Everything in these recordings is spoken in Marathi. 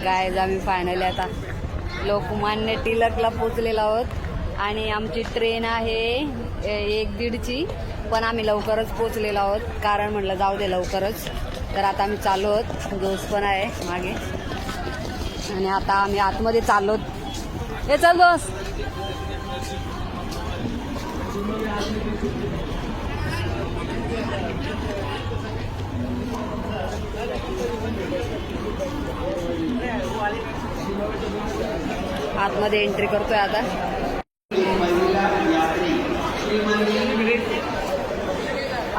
गाईज आम्ही फायनली आता लोकमान्य टिळकला पोचलेलो आहोत आणि आमची ट्रेन आहे 1:30ची, पण आम्ही लवकरच पोचलेलो आहोत कारण म्हटलं जाऊ दे लवकरच. तर आता आम्ही चाललो आहोत, दोस्त पण आहे मागे आणि आता आम्ही आतमध्ये चाललो. हे चल दोस्त. आतमध्ये एंट्री करतोय आता.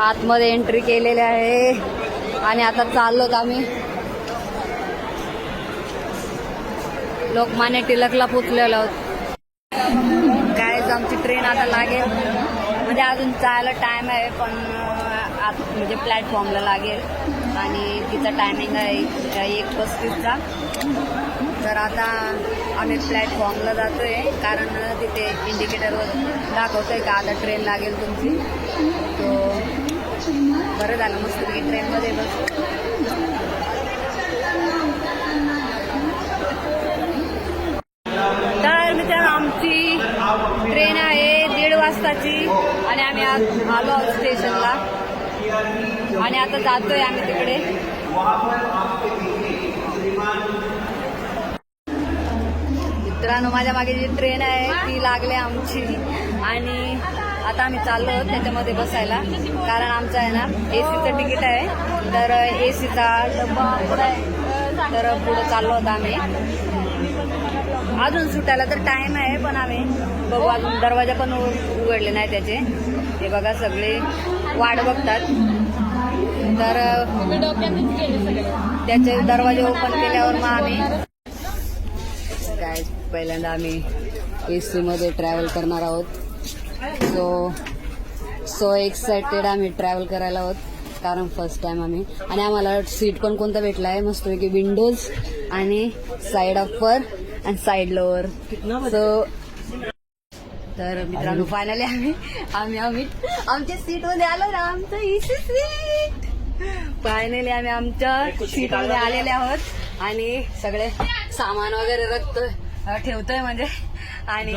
आतमध्ये एंट्री केलेली आहे आणि आता चाललोत आम्ही लोकमान्य टिळकला पोचलेलो आहोत. काय आमची ट्रेन आता लागेल, म्हणजे अजून जायला टाइम आहे पण म्हणजे प्लॅटफॉर्मला लागेल आणि तिचा टायमिंग आहे 1:35चा. तर आता आम्ही प्लॅटफॉर्मला जातोय कारण तिथे इंडिकेटरवर दाखवतोय का आता ट्रेन लागेल तुमची. तो बरं झालं मस्त की ट्रेनमध्ये बस. तर मित्रांनो आमची ट्रेन आहे 1:30 वाजताची आणि आम्ही आलो आहोत स्टेशनला आणि आता जातोय आम्ही तिकडे. मित्रांनो माझ्या मागे जी ट्रेन आहे ती लागली आमची आणि आता आम्ही चाललो आहोत त्याच्यामध्ये बसायला कारण आमचं आहे ना एसीचं तिकीट आहे. तर एसीचा डब्बा पुढे आहे तर पुढे चाललो होतो आम्ही. अजून सुटायला तर टाइम आहे पण आम्ही बघू, अजून दरवाजा पण उघडले नाही त्याचे. हे बघा सगळे वाट बघतात. तर त्याचे दरवाजे ओपन केल्यावर मग आम्ही काय पहिल्यांदा आम्ही एसी मध्ये ट्रॅव्हल करणार आहोत. सो एक्सायटेड आम्ही ट्रॅव्हल करायला आहोत कारण फर्स्ट टाइम आम्ही. आणि आम्हाला सीट पण कोणता भेटला आहे मस्तपैकी विंडोज आणि साईड अपर आणि साईड लोअर. सो तर मित्रांनो फायनली आम्ही आमच्या सीट मध्ये आलो ना, आमचं एसी सीट. फायनली आम्ही आमच्या सीट मध्ये आलेले आहोत आणि सगळे सामान वगैरे ठेवतोय म्हणजे. आणि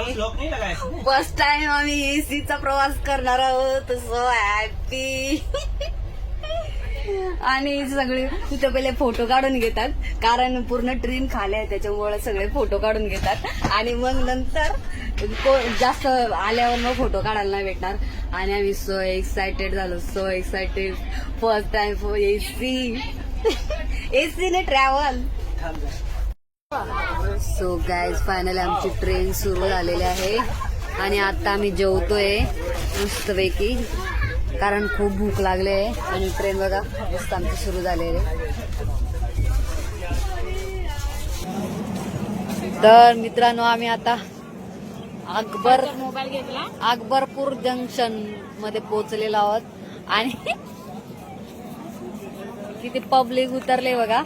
फर्स्ट टाइम आम्ही एसीचा प्रवास करणार आहोत. So happy. आणि सगळे तिथे पहिले फोटो काढून घेतात कारण पूर्ण ट्रेन खाली आहे त्याच्यामुळे सगळे फोटो काढून घेतात आणि मग नंतर जास्त आल्यावर मग फोटो काढायला नाही भेटणार. आणि आम्ही सो एक्सायटेड झालो, so excited. First time for एसीने ट्रॅव्हल. सो गाईज फायनली आमची ट्रेन सुरू झालेली आहे आणि आता आम्ही जेवतोय मस्तपैकी कारण खूप भूक लागली आहे. आणि ट्रेन बघा मस्त आमची सुरू झालेली आहे. तर मित्रांनो आम्ही आता अकबरपूर जंक्शन मध्ये पोहोचलेलो आहोत आणि किती पब्लिक उतरले बघा,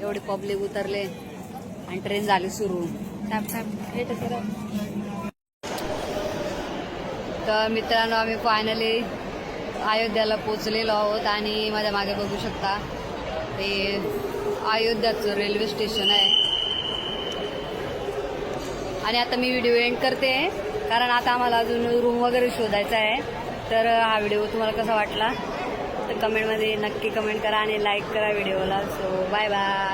एवढे पब्लिक उतरले आणि ट्रेन झाली सुरू. तर मित्रांनो आम्ही फायनली अयोध्याला पोचलेलो आहोत आणि माझ्या मागे बघू शकता ते अयोध्याचं रेल्वे स्टेशन आहे. आणि आता मी व्हिडिओ एंड करते कारण आता आम्हाला अजून रूम वगैरे शोधायचा आहे. तर हा व्हिडिओ तुम्हाला कसा वाटला तर कमेंटमध्ये नक्की कमेंट करा आणि लाईक करा व्हिडिओला. So bye bye.